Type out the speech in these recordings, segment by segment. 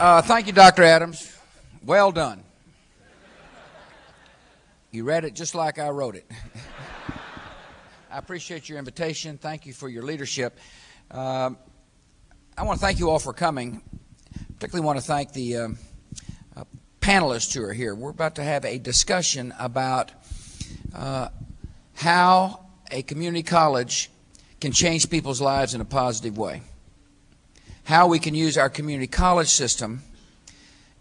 Thank you, Dr. Adams. Well done. You read it just like I wrote it. I appreciate your invitation. Thank you for your leadership. I want to thank you all for coming. Particularly want to thank the panelists who are here. We're about to have a discussion about how a community college can change people's lives in a positive way. How we can use our community college system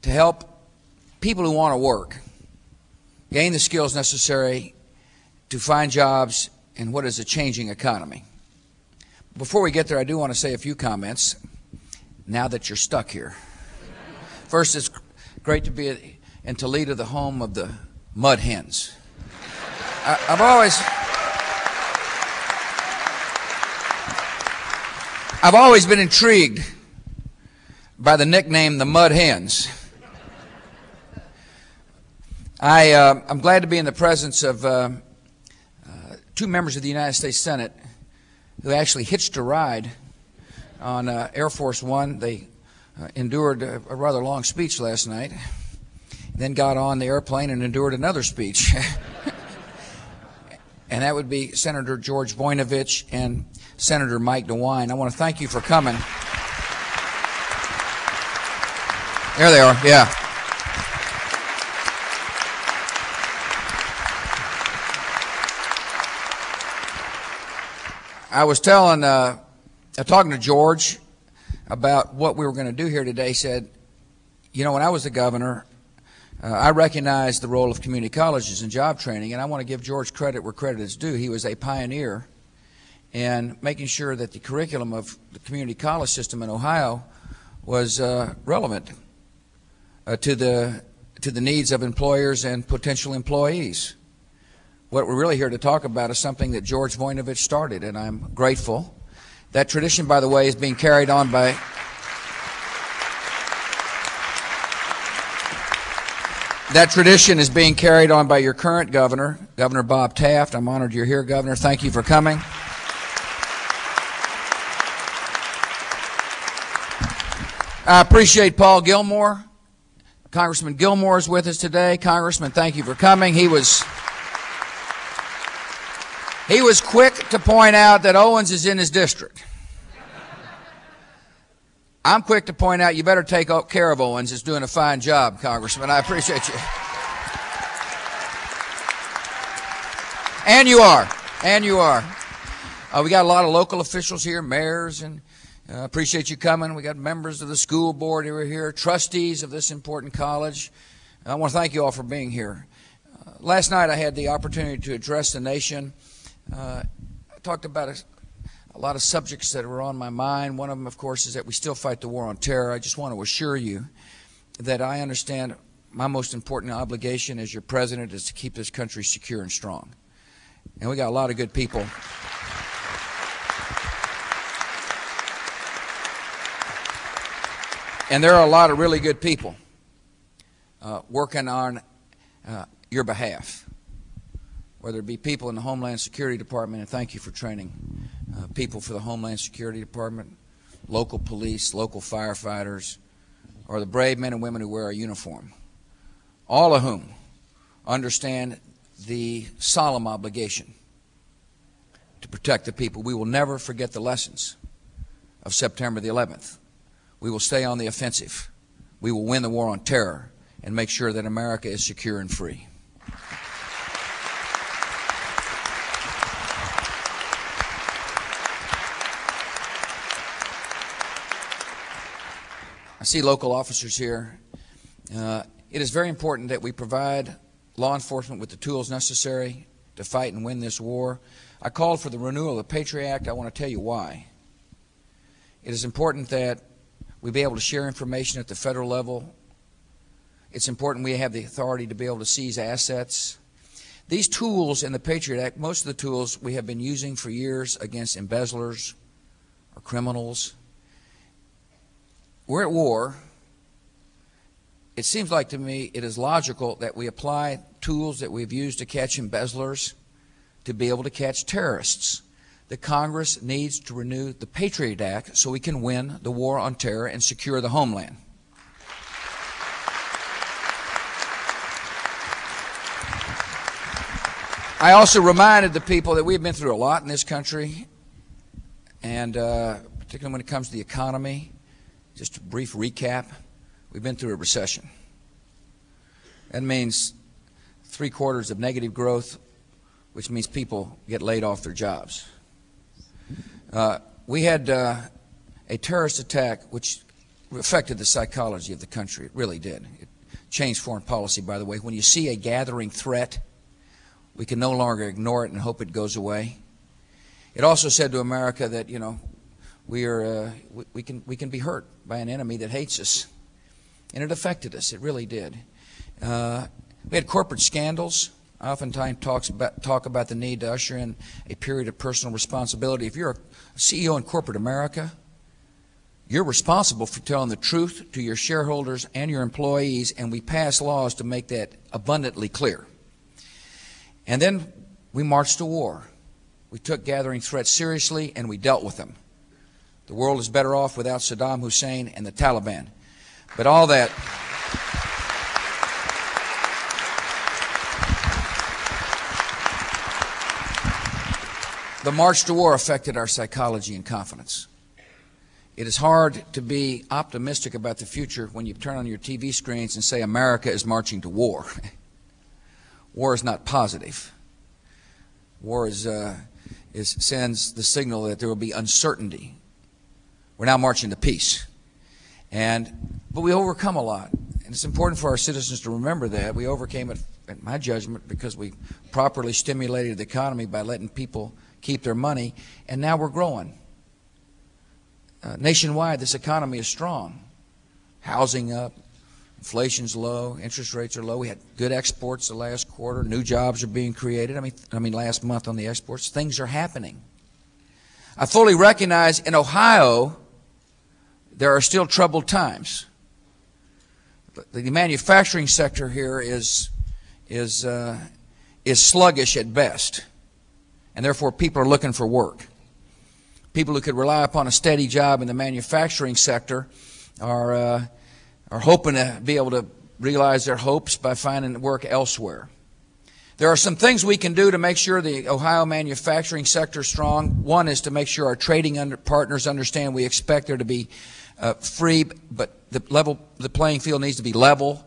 to help people who want to work gain the skills necessary to find jobs in what is a changing economy. Before we get there, I do want to say a few comments now that you're stuck here. First, it's great to be in Toledo, the home of the mud hens. I've always been intrigued by the nickname the Mud Hens. I'm glad to be in the presence of two members of the United States Senate who actually hitched a ride on Air Force One. They endured a rather long speech last night, then got on the airplane and endured another speech. And that would be Senator George Voinovich and Senator Mike DeWine. I want to thank you for coming. There they are, yeah. I was talking to George about what we were going to do here today. He said, you know, when I was the governor, I recognized the role of community colleges in job training, and I want to give George credit where credit is due. He was a pioneer in making sure that the curriculum of the community college system in Ohio was relevant to the needs of employers and potential employees. What we're really here to talk about is something that George Voinovich started, and I'm grateful. That tradition, by the way, is being carried on by your current governor, Governor Bob Taft. I'm honored you're here, Governor. Thank you for coming. I appreciate Paul Gilmore. Congressman Gilmore is with us today. Congressman, thank you for coming. He was quick to point out that Owens is in his district. I'm quick to point out you better take care of Owens. He's doing a fine job, Congressman. I appreciate you. And you are. And you are. We got a lot of local officials here, mayors, and appreciate you coming. We got members of the school board who are here, trustees of this important college. I want to thank you all for being here. Last night I had the opportunity to address the nation. I talked about a lot of subjects that were on my mind. One of them, of course, is that we still fight the war on terror. I just want to assure you that I understand my most important obligation as your president is to keep this country secure and strong. And we got a lot of good people. And there are a lot of really good people working on your behalf, whether it be people in the Homeland Security Department, and thank you for training people for the Homeland Security Department, local police, local firefighters, or the brave men and women who wear a uniform, all of whom understand the solemn obligation to protect the people. We will never forget the lessons of September the 11th. We will stay on the offensive. We will win the war on terror and make sure that America is secure and free. I see local officers here. It is very important that we provide law enforcement with the tools necessary to fight and win this war. I called for the renewal of the Patriot Act. I want to tell you why. It is important that we be able to share information at the federal level. It's important we have the authority to be able to seize assets. These tools in the Patriot Act, most of the tools we have been using for years against embezzlers or criminals. We're at war. It seems like to me it is logical that we apply tools that we've used to catch embezzlers to be able to catch terrorists. The Congress needs to renew the Patriot Act so we can win the war on terror and secure the homeland. I also reminded the people that we've been through a lot in this country, and particularly when it comes to the economy. Just a brief recap, we've been through a recession. That means 3 quarters of negative growth, which means people get laid off their jobs. We had a terrorist attack which affected the psychology of the country. It really did. It changed foreign policy, by the way. When you see a gathering threat, we can no longer ignore it and hope it goes away. It also said to America that, you know, we can be hurt by an enemy that hates us. And it affected us. It really did. We had corporate scandals. I oftentimes talk about the need to usher in a period of personal responsibility. If you're a CEO in corporate America, you're responsible for telling the truth to your shareholders and your employees, and we pass laws to make that abundantly clear. And then we marched to war. We took gathering threats seriously, and we dealt with them. The world is better off without Saddam Hussein and the Taliban. But all that... The march to war affected our psychology and confidence. It is hard to be optimistic about the future when you turn on your TV screens and say America is marching to war. War is not positive. War sends the signal that there will be uncertainty. We're now marching to peace. But we overcome a lot. And it's important for our citizens to remember that. We overcame it, in my judgment, because we properly stimulated the economy by letting people keep their money, and now we're growing. Nationwide, this economy is strong. Housing up, inflation's low, interest rates are low. We had good exports the last quarter. New jobs are being created. I mean, last month on the exports, things are happening. I fully recognize in Ohio there are still troubled times. The manufacturing sector here is sluggish at best, and therefore people are looking for work. People who could rely upon a steady job in the manufacturing sector are hoping to be able to realize their hopes by finding work elsewhere. There are some things we can do to make sure the Ohio manufacturing sector is strong. One is to make sure our trading partners understand we expect there to be free, but the playing field needs to be level.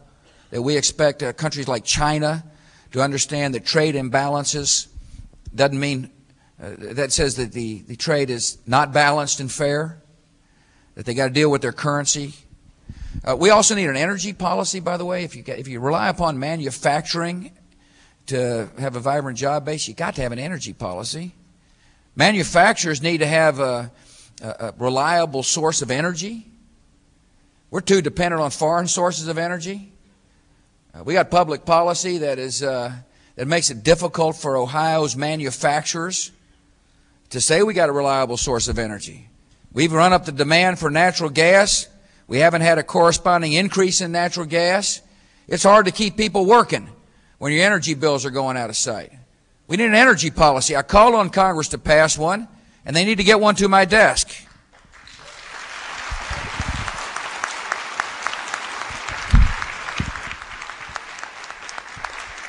That we expect countries like China to understand that trade imbalances doesn't mean that says that the trade is not balanced and fair, that they got to deal with their currency. We also need an energy policy, by the way. If you rely upon manufacturing to have a vibrant job base, you got to have an energy policy. Manufacturers need to have a reliable source of energy. We're too dependent on foreign sources of energy. We got public policy that makes it difficult for Ohio's manufacturers to say we got a reliable source of energy. We've run up the demand for natural gas. We haven't had a corresponding increase in natural gas. It's hard to keep people working when your energy bills are going out of sight. We need an energy policy. I called on Congress to pass one, and they need to get one to my desk.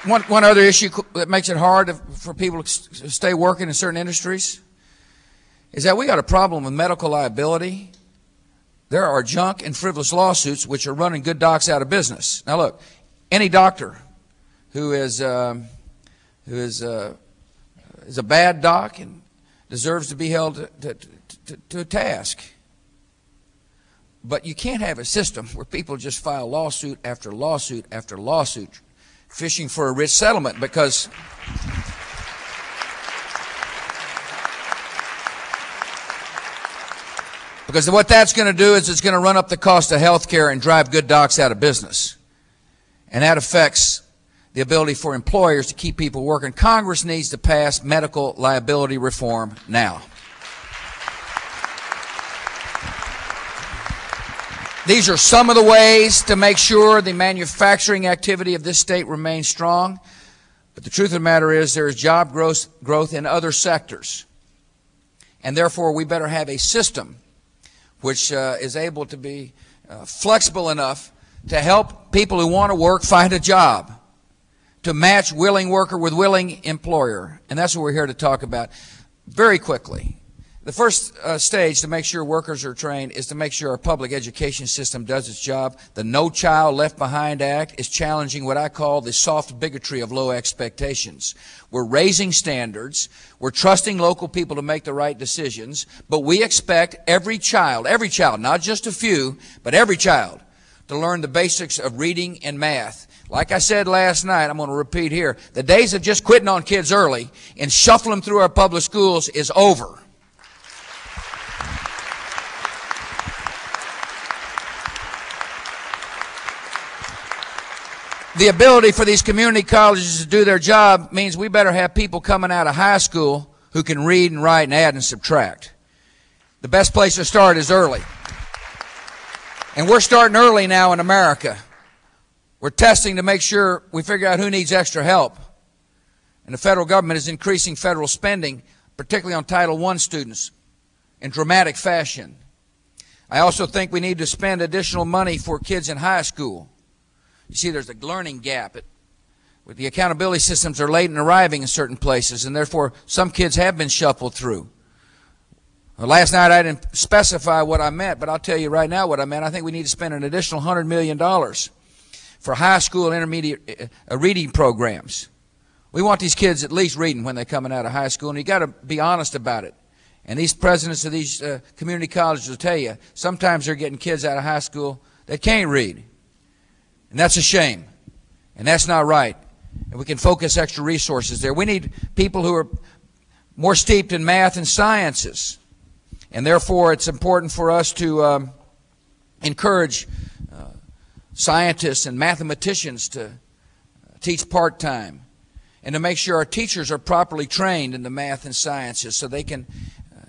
One other issue that makes it hard for people to stay working in certain industries is that we got a problem with medical liability. There are junk and frivolous lawsuits which are running good docs out of business. Now look, any doctor who is a bad doc and deserves to be held to a task. But you can't have a system where people just file lawsuit after lawsuit after lawsuit fishing for a rich settlement, because what that's going to do is it's going to run up the cost of health care and drive good docs out of business. And that affects the ability for employers to keep people working. Congress needs to pass medical liability reform now. These are some of the ways to make sure the manufacturing activity of this state remains strong. But the truth of the matter is there is job growth in other sectors. And therefore we better have a system which is able to be flexible enough to help people who want to work find a job, to match willing worker with willing employer. And that's what we're here to talk about very quickly. The first stage to make sure workers are trained is to make sure our public education system does its job. The No Child Left Behind Act is challenging what I call the soft bigotry of low expectations. We're raising standards. We're trusting local people to make the right decisions. But we expect every child, not just a few, but every child, to learn the basics of reading and math. Like I said last night, I'm going to repeat here, the days of just quitting on kids early and shuffling them through our public schools is over. The ability for these community colleges to do their job means we better have people coming out of high school who can read and write and add and subtract. The best place to start is early. And we're starting early now in America. We're testing to make sure we figure out who needs extra help. And the federal government is increasing federal spending, particularly on Title I students, in dramatic fashion. I also think we need to spend additional money for kids in high school. You see, there's a learning gap. With the accountability systems are late in arriving in certain places, and therefore some kids have been shuffled through. Well, last night I didn't specify what I meant, but I'll tell you right now what I meant. I think we need to spend an additional $100 million for high school and intermediate reading programs. We want these kids at least reading when they're coming out of high school, and you've got to be honest about it. And these presidents of these community colleges will tell you, sometimes they're getting kids out of high school that can't read. And that's a shame. And that's not right. And we can focus extra resources there. We need people who are more steeped in math and sciences. And therefore, it's important for us to encourage scientists and mathematicians to teach part-time, and to make sure our teachers are properly trained in the math and sciences so they can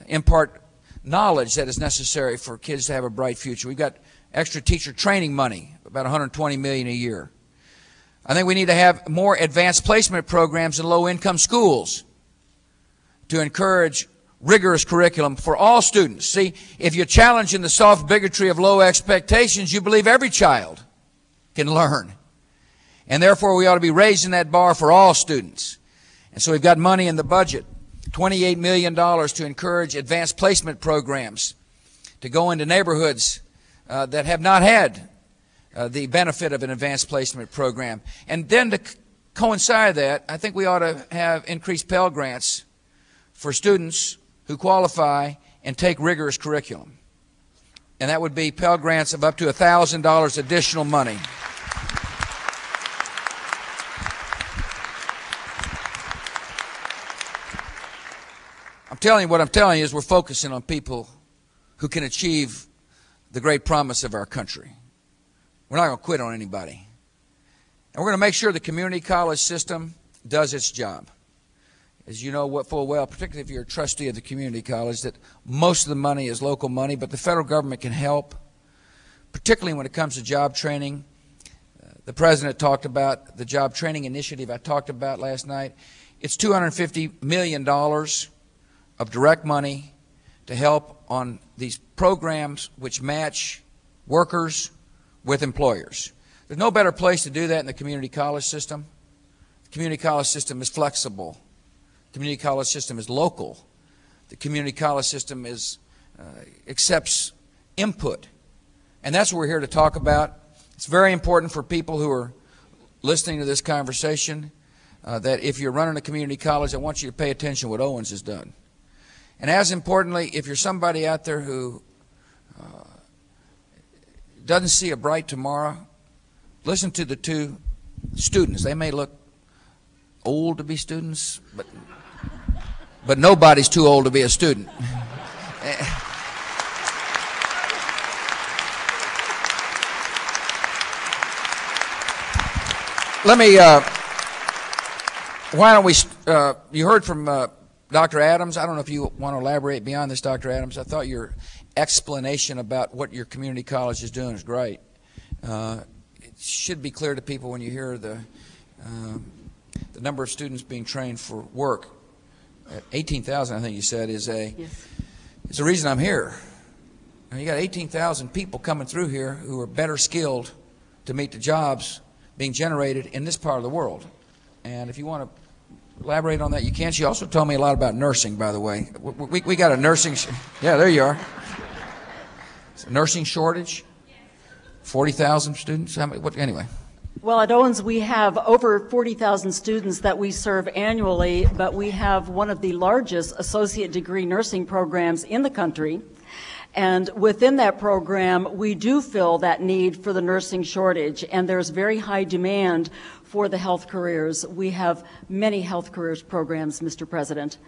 impart knowledge that is necessary for kids to have a bright future. We've got extra teacher training money, about $120 million a year. I think we need to have more advanced placement programs in low-income schools to encourage rigorous curriculum for all students. See, if you're challenging the soft bigotry of low expectations, you believe every child can learn. And therefore, we ought to be raising that bar for all students. And so we've got money in the budget, $28 million to encourage advanced placement programs to go into neighborhoods that have not had the benefit of an advanced placement program. And then to coincide that, I think we ought to have increased Pell Grants for students who qualify and take rigorous curriculum. And that would be Pell Grants of up to $1,000 additional money. What I'm telling you is we're focusing on people who can achieve the great promise of our country. We're not going to quit on anybody. And we're going to make sure the community college system does its job. As you know full well, particularly if you're a trustee of the community college, that most of the money is local money, but the federal government can help, particularly when it comes to job training. The President talked about the job training initiative I talked about last night. It's $250 million of direct money to help on these programs which match workers with employers. There's no better place to do that in the community college system. The community college system is flexible. The community college system is local. The community college system accepts input. And that's what we're here to talk about. It's very important for people who are listening to this conversation that if you're running a community college, I want you to pay attention to what Owens has done. And as importantly, if you're somebody out there who doesn't see a bright tomorrow, listen to the two students. They may look old to be students, but nobody's too old to be a student. Let me, why don't we, you heard from Dr. Adams. I don't know if you want to elaborate beyond this, Dr. Adams. I thought your explanation about what your community college is doing is great. It should be clear to people when you hear the number of students being trained for work. 18,000, I think you said, is the reason I'm here. And you got 18,000 people coming through here who are better skilled to meet the jobs being generated in this part of the world. and if you want to elaborate on that, you can. She also told me a lot about nursing, by the way. We got a nursing, yeah, there you are. Nursing shortage, 40,000 students. How many, anyway. Well, at Owens, we have over 40,000 students that we serve annually, but we have one of the largest associate degree nursing programs in the country. And within that program, we do fill that need for the nursing shortage, and there's very high demand for the health careers. We have many health careers programs, Mr. President.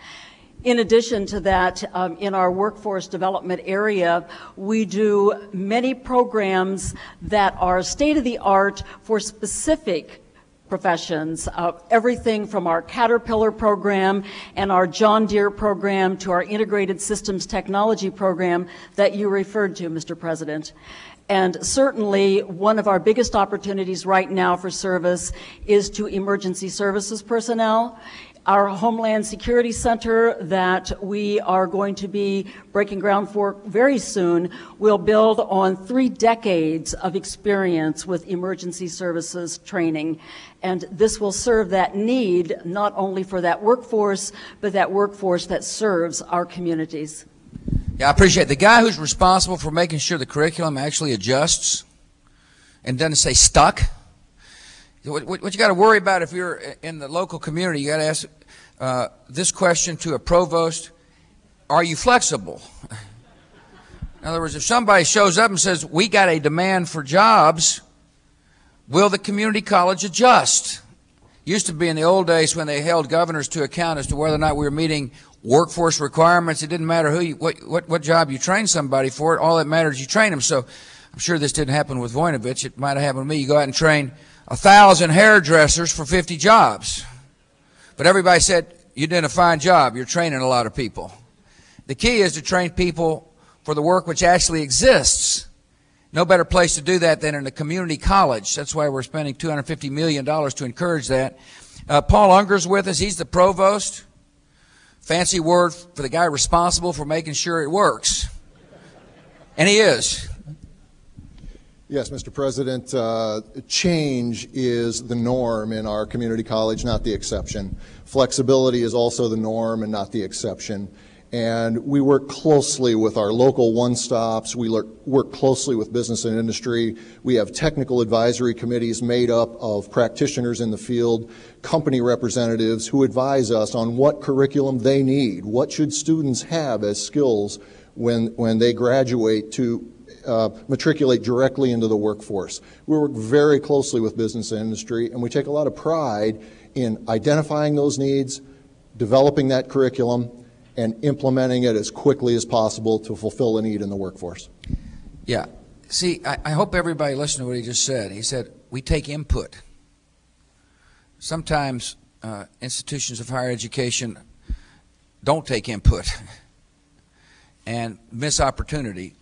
In addition to that, in our workforce development area, we do many programs that are state-of-the-art for specific professions, everything from our Caterpillar program and our John Deere program to our Integrated Systems Technology program that you referred to, Mr. President. And certainly one of our biggest opportunities right now for service is to emergency services personnel. Our Homeland Security Center that we are going to be breaking ground for very soon will build on 3 decades of experience with emergency services training. And this will serve that need not only for that workforce, but that workforce that serves our communities. Yeah, I appreciate it. The guy who's responsible for making sure the curriculum actually adjusts and doesn't say stuck. What you got to worry about if you're in the local community, you got to ask this question to a provost: are you flexible? In other words, if somebody shows up and says, we got a demand for jobs, will the community college adjust? Used to be in the old days when they held governors to account as to whether or not we were meeting workforce requirements. It didn't matter what job you trained somebody for. All that mattered is you train them. So I'm sure this didn't happen with Voinovich. It might have happened with me. You go out and train 1,000 hairdressers for 50 jobs. But everybody said, you did a fine job. You're training a lot of people. The key is to train people for the work which actually exists. No better place to do that than in a community college. That's why we're spending $250 million to encourage that. Paul Unger's with us. He's the provost. Fancy word for the guy responsible for making sure it works. And he is. Yes, Mr. President, change is the norm in our community college, not the exception. Flexibility is also the norm and not the exception. And we work closely with our local one-stops. We work closely with business and industry. We have technical advisory committees made up of practitioners in the field, company representatives who advise us on what curriculum they need. What should students have as skills when they graduate to matriculate directly into the workforce. We work very closely with business and industry, and we take a lot of pride in identifying those needs, developing that curriculum, and implementing it as quickly as possible to fulfill a need in the workforce. Yeah. See, I hope everybody listened to what he just said. He said, we take input. Sometimes institutions of higher education don't take input and miss opportunity.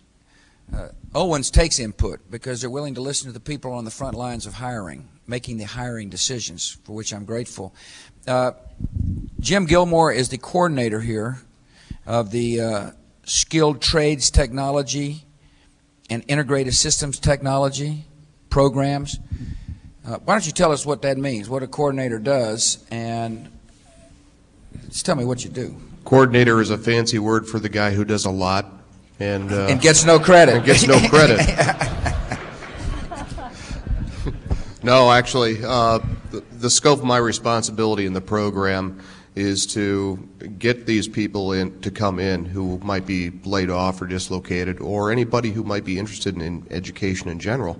Owens takes input because they're willing to listen to the people on the front lines of hiring, making the hiring decisions, for which I'm grateful. Jim Gilmore is the coordinator here of the Skilled Trades Technology and Integrated Systems Technology programs. Why don't you tell us what that means, what a coordinator does, and just tell me what you do. Coordinator is a fancy word for the guy who does a lot and gets no credit. And gets no credit. No, actually, the scope of my responsibility in the program is to get these people in to come in who might be laid off or dislocated, or anybody who might be interested in education in general,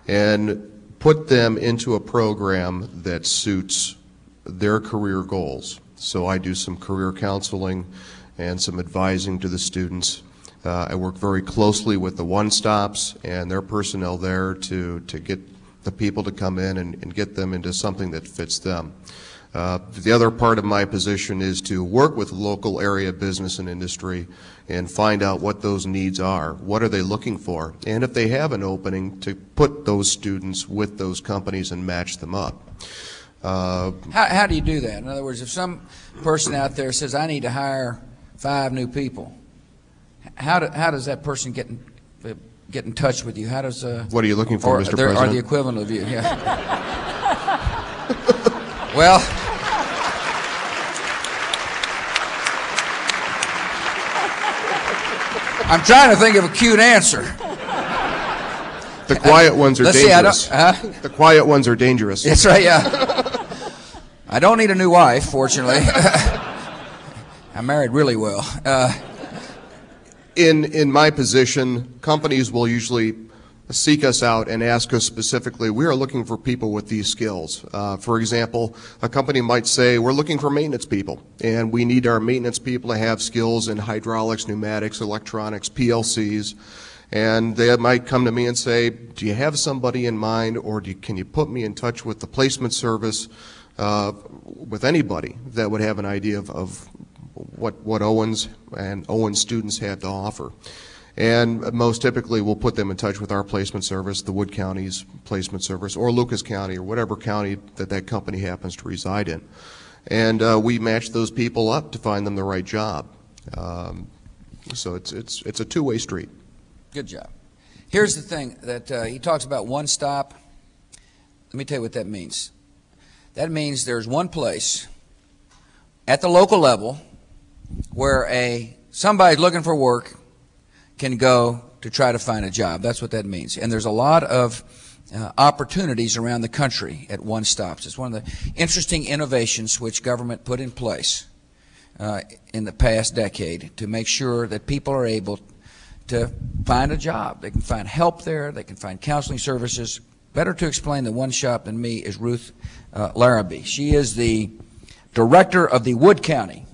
and put them into a program that suits their career goals. So I do some career counseling and some advising to the students. I work very closely with the one-stops and their personnel there to get the people to come in and get them into something that fits them. The other part of my position is to work with local area business and industry and find out what those needs are. What are they looking for? And if they have an opening, to put those students with those companies and match them up. How do you do that? In other words, if some person out there says, I need to hire 5 new people, how does that person get in touch with you? How does what are you looking for, Mr. President? Or the equivalent of you? Yeah. Well, I'm trying to think of a cute answer. The quiet ones are Let's dangerous. See, the quiet ones are dangerous. That's right, yeah. I don't need a new wife, fortunately. I'm married really well. In my position, companies will usually seek us out and ask us specifically, we are looking for people with these skills. For example, a company might say, we're looking for maintenance people, and we need our maintenance people to have skills in hydraulics, pneumatics, electronics, PLCs. And they might come to me and say, do you have somebody in mind, or can you put me in touch with the placement service, with anybody that would have an idea of what Owens and Owens students have to offer. And most typically we'll put them in touch with our placement service, the Wood County's placement service, or Lucas County, or whatever county that company happens to reside in. And we match those people up to find them the right job. So it's a two-way street. Good job. Here's the thing that he talks about one stop. Let me tell you what that means. That means there's one place at the local level where somebody looking for work can go to try to find a job. That's what that means. And there's a lot of opportunities around the country at one stops. It's one of the interesting innovations which government put in place in the past decade to make sure that people are able to find a job. They can find help there. They can find counseling services. Better to explain the one shop than me is Ruth Larrabee. She is the director of the Wood County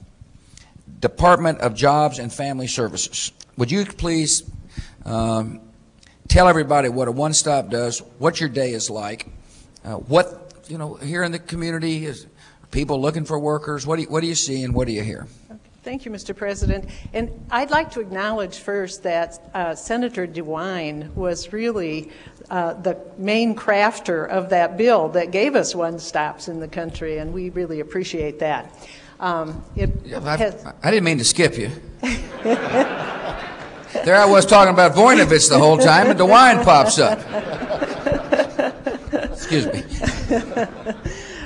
Department of Jobs and Family Services. Would you please tell everybody what a one-stop does, what your day is like, what, here in the community, is people looking for workers, what do you see and what do you hear? Thank you, Mr. President. And I'd like to acknowledge first that Senator DeWine was really the main crafter of that bill that gave us one-stops in the country, and we really appreciate that. I didn't mean to skip you. There I was talking about Voinovich the whole time, and DeWine pops up. Excuse me.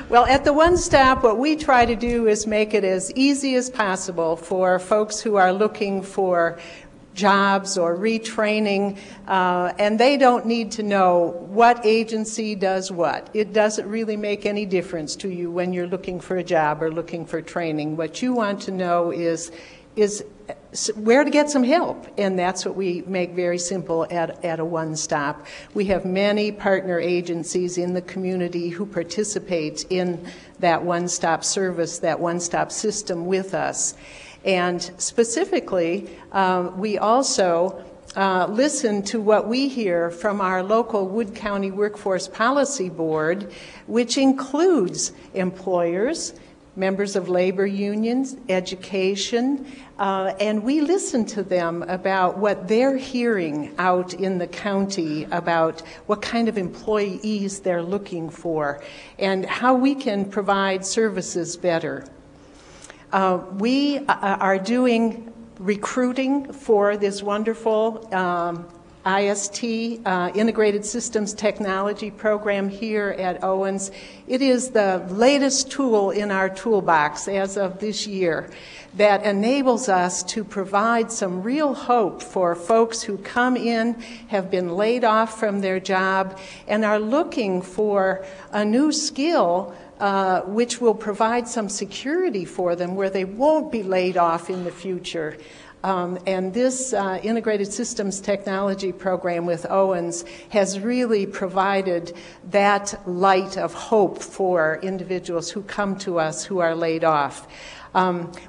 Well, at the One Stop, what we try to do is make it as easy as possible for folks who are looking for jobs or retraining, and they don't need to know what agency does what. It doesn't really make any difference to you when you're looking for a job or looking for training. What you want to know is where to get some help, and that's what we make very simple at a one-stop. We have many partner agencies in the community who participate in that one-stop service, that one-stop system with us. And specifically, we also listen to what we hear from our local Wood County Workforce Policy Board, which includes employers, members of labor unions, education, and we listen to them about what they're hearing out in the county about what kind of employees they're looking for and how we can provide services better. We are doing recruiting for this wonderful IST, Integrated Systems Technology program here at Owens. It is the latest tool in our toolbox as of this year that enables us to provide some real hope for folks who come in, have been laid off from their job, and are looking for a new skill which will provide some security for them where they won't be laid off in the future. And this Integrated Systems Technology program with Owens has really provided that light of hope for individuals who come to us who are laid off.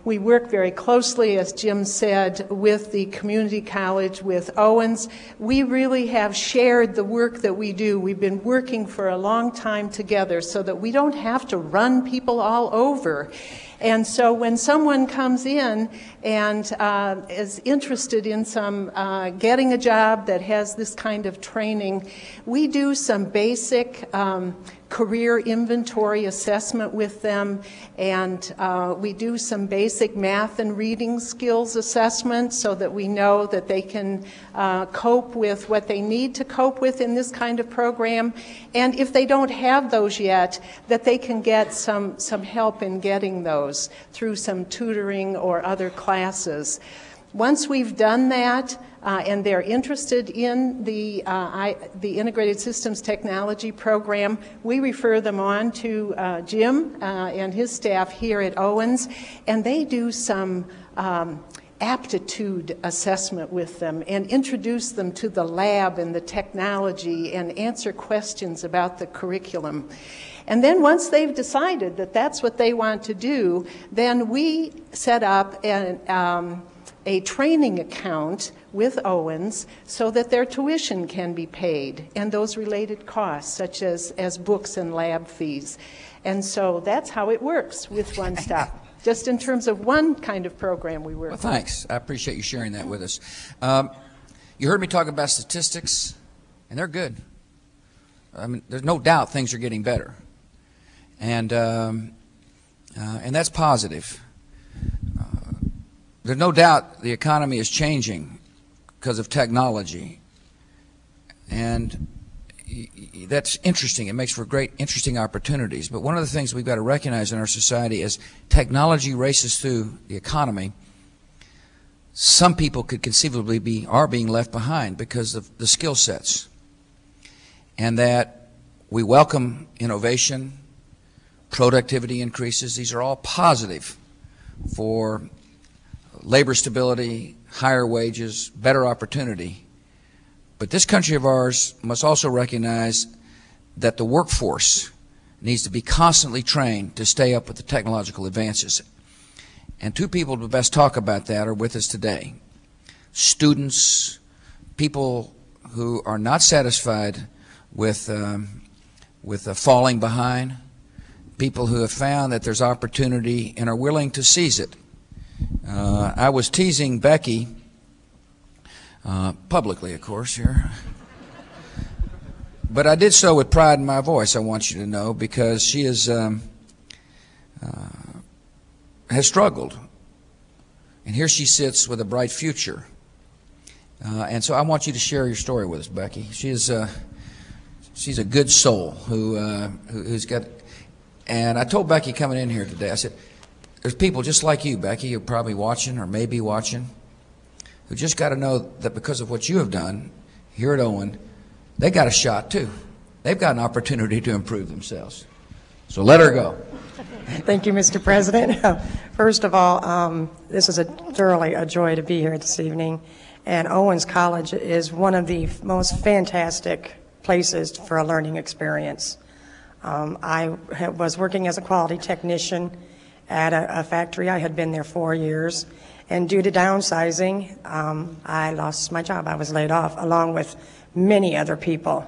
We work very closely, as Jim said, with the community college, with Owens. We really have shared the work that we do. We've been working for a long time together so that we don't have to run people all over. And so when someone comes in and is interested in getting a job that has this kind of training, we do some basic career inventory assessment with them, and we do some basic math and reading skills assessment so that we know that they can cope with what they need to cope with in this kind of program. And if they don't have those yet, that they can get some help in getting those through some tutoring or other classes. Once we've done that, and they're interested in the Integrated Systems Technology program, we refer them on to Jim and his staff here at Owens, and they do some aptitude assessment with them and introduce them to the lab and the technology and answer questions about the curriculum. And then once they've decided that that's what they want to do, then we set up a training account with Owens so that their tuition can be paid and those related costs, such as books and lab fees. And so that's how it works with One Stop. Just in terms of one kind of program we work with. Well, thanks. I appreciate you sharing that with us. You heard me talk about statistics, and they're good. I mean, there's no doubt things are getting better, and that's positive. There's no doubt the economy is changing because of technology, and that's interesting. It makes for great, interesting opportunities. But one of the things we've got to recognize in our society is technology races through the economy. Some people could conceivably are being left behind because of the skill sets, and that we welcome innovation, productivity increases. These are all positive for labor stability, higher wages, better opportunity. But this country of ours must also recognize that the workforce needs to be constantly trained to stay up with the technological advances. And two people to best talk about that are with us today. Students, people who are not satisfied with falling behind, people who have found that there's opportunity and are willing to seize it. I was teasing Becky publicly, of course, here. But I did so with pride in my voice, I want you to know, because she has struggled. And here she sits with a bright future. And so I want you to share your story with us, Becky. She's a good soul who's got... And I told Becky coming in here today, I said, there's people just like you, Becky, who are probably watching or may be watching, who just got to know that because of what you have done here at Owen, they got a shot too. They've got an opportunity to improve themselves. So let her go. Thank you, Mr. President. First of all, this is thoroughly a joy to be here this evening. And Owens College is one of the most fantastic places for a learning experience. I was working as a quality technician at a factory. I had been there 4 years. And due to downsizing, I lost my job. I was laid off, along with many other people.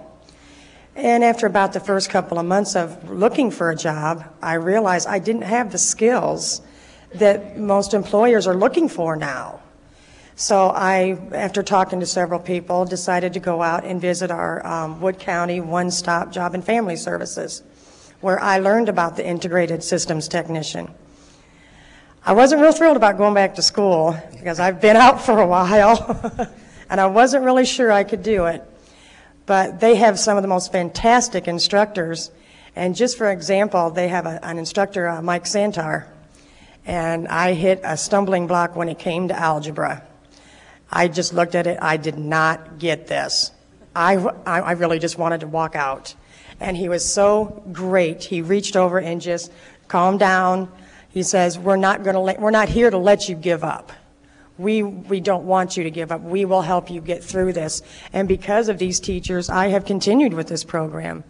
And after about the first couple of months of looking for a job, I realized I didn't have the skills that most employers are looking for now. So I, after talking to several people, decided to go out and visit our Wood County One-Stop Job and Family Services, where I learned about the Integrated Systems Technician. I wasn't real thrilled about going back to school because I've been out for a while and I wasn't really sure I could do it. But they have some of the most fantastic instructors. And just for example, they have an instructor, Mike Santar, and I hit a stumbling block when it came to algebra. I just looked at it. I did not get this. I really just wanted to walk out. And he was so great. He reached over and just calmed down. He says, we're not here to let you give up. We don't want you to give up. We will help you get through this. And because of these teachers, I have continued with this program,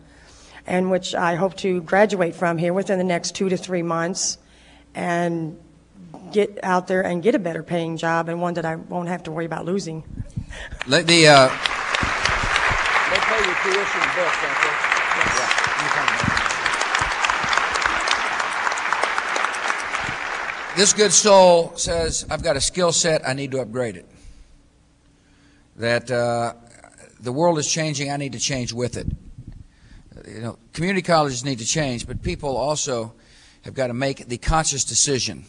and which I hope to graduate from here within the next 2 to 3 months and get out there and get a better paying job, and one that I won't have to worry about losing. They pay your tuition and books, don't they? This good soul says, I've got a skill set, I need to upgrade it. That the world is changing, I need to change with it. You know, community colleges need to change, but people also have got to make the conscious decision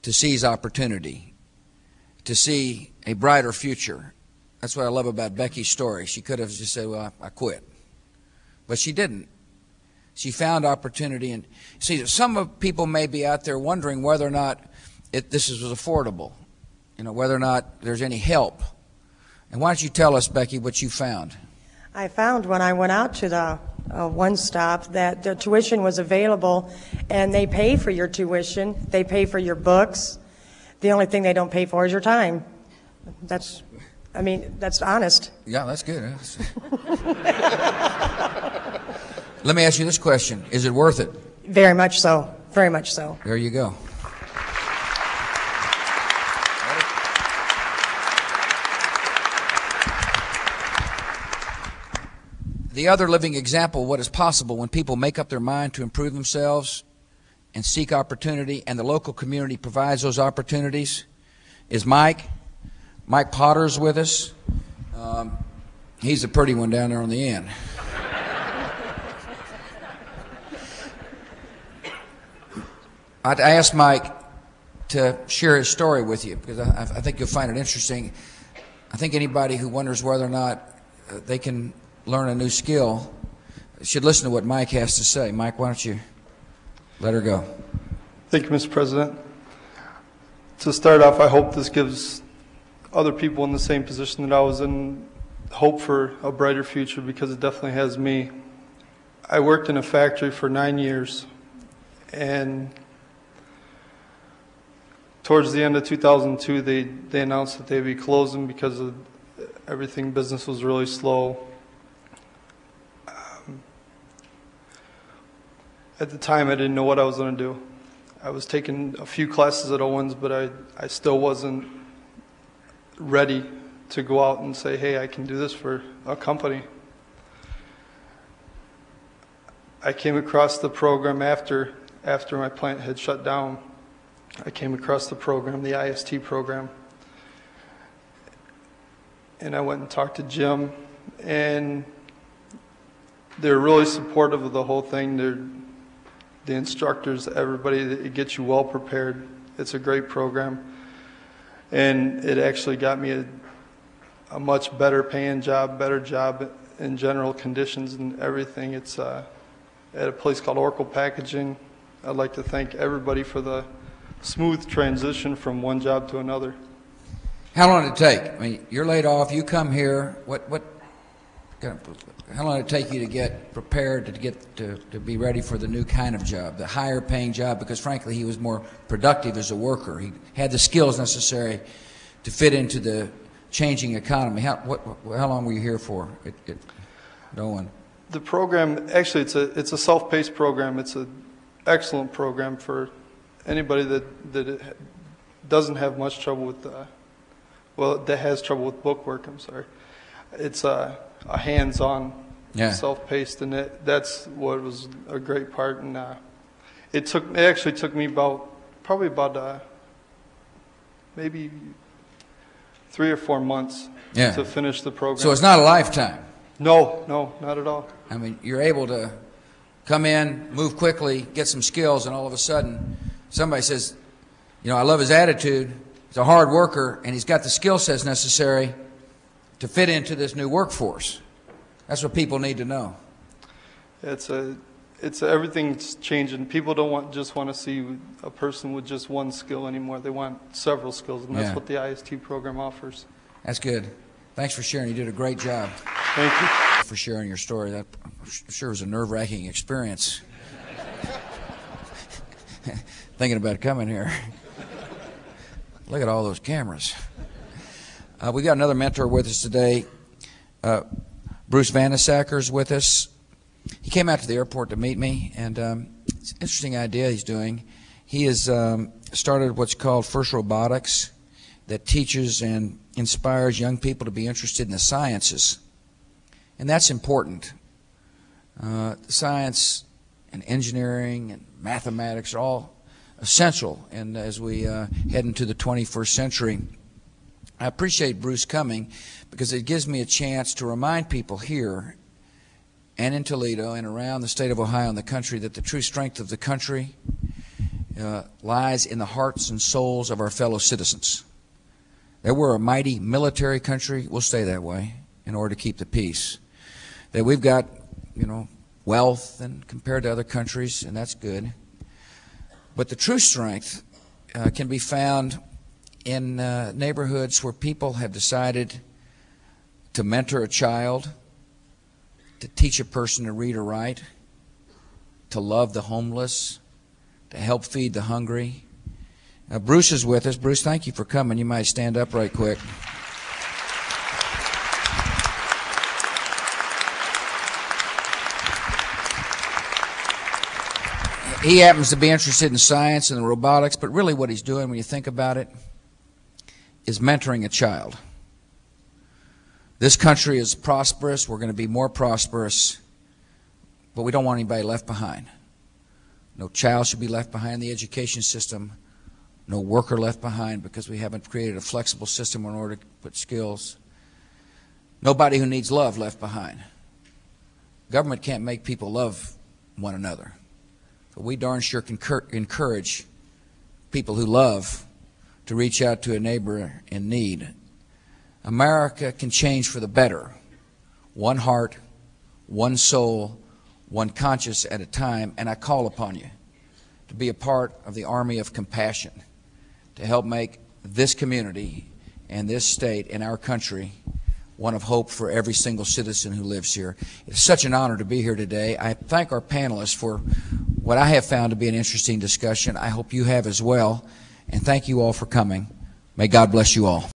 to seize opportunity, to see a brighter future. That's what I love about Becky's story. She could have just said, well, I quit. But she didn't. She found opportunity. And see, some of people may be out there wondering whether or not this was affordable, you know, whether or not there's any help And why don't you tell us, Becky, what you found? I found when I went out to the One Stop that the tuition was available, and they pay for your tuition, they pay for your books. The only thing they don't pay for is your time. That's honest. Yeah, that's good. Let me ask you this question. Is it worth it? Very much so. Very much so. There you go. The other living example of what is possible when people make up their mind to improve themselves and seek opportunity, and the local community provides those opportunities, is Mike. Mike Potter's with us. He's a pretty one down there on the end. I asked Mike to share his story with you because I think you'll find it interesting. I think anybody who wonders whether or not they can learn a new skill should listen to what Mike has to say. Mike, why don't you let her go? Thank you, Mr. President. To start off, I hope this gives other people in the same position that I was in hope for a brighter future, because it definitely has me. I worked in a factory for 9 years, and towards the end of 2002, they announced that they'd be closing because of everything. Business was really slow. At the time, I didn't know what I was going to do. I was taking a few classes at Owens, but I still wasn't ready to go out and say, hey, I can do this for a company. I came across the program after my plant had shut down. I came across the program, the IST program, and I went and talked to Jim, and they're really supportive of the whole thing. The instructors, everybody, it gets you well prepared. It's a great program, and it actually got me a much better paying job, better job in general conditions and everything. It's at a place called Oracle Packaging. I'd like to thank everybody for the smooth transition from one job to another. How long did it take? I mean, you're laid off, you come here, how long did it take you to get prepared to be ready for the new kind of job, the higher paying job? Because frankly, he was more productive as a worker. He had the skills necessary to fit into the changing economy. How long were you here for? No one. The program, actually, it's a self-paced program. It's an excellent program for anybody that doesn't have much trouble with, that has trouble with bookwork. I'm sorry. It's a hands-on, self-paced, and that's what was a great part. And it actually took me probably about maybe 3 or 4 months to finish the program. So it's not a lifetime. No, not at all. I mean, you're able to come in, move quickly, get some skills, and all of a sudden somebody says, I love his attitude. He's a hard worker, and he's got the skill sets necessary to fit into this new workforce. That's what people need to know. Everything's changing. People don't just want to see a person with just one skill anymore. They want several skills, and that's what the IST program offers. That's good. Thanks for sharing. You did a great job. Thank you. For sharing your story. That I'm sure was a nerve-wracking experience. Thinking about coming here. Look at all those cameras. We got another mentor with us today. Bruce Vanasacker's with us. He came out to the airport to meet me, and it's an interesting idea he's doing. He has started what's called First Robotics, that teaches and inspires young people to be interested in the sciences. And that's important. Science and engineering and mathematics are all essential, and as we head into the 21st century. I appreciate Bruce coming because it gives me a chance to remind people here and in Toledo and around the state of Ohio and the country that the true strength of the country lies in the hearts and souls of our fellow citizens. That we're a mighty military country, we'll stay that way in order to keep the peace. That we've got, wealth and compared to other countries, and that's good. But the true strength can be found in neighborhoods where people have decided to mentor a child, to teach a person to read or write, to love the homeless, to help feed the hungry. Bruce is with us. Bruce, thank you for coming. You might stand up right quick. He happens to be interested in science and robotics, but really what he's doing, when you think about it, is mentoring a child. This country is prosperous. We're going to be more prosperous, but we don't want anybody left behind. No child should be left behind in the education system. No worker left behind because we haven't created a flexible system in order to put skills. Nobody who needs love left behind. Government can't make people love one another. But we darn sure can encourage people who love to reach out to a neighbor in need. America can change for the better, one heart, one soul, one conscience at a time, and I call upon you to be a part of the army of compassion to help make this community and this state and our country one of hope for every single citizen who lives here. It's such an honor to be here today. I thank our panelists for what I have found to be an interesting discussion. I hope you have as well. And thank you all for coming. May God bless you all.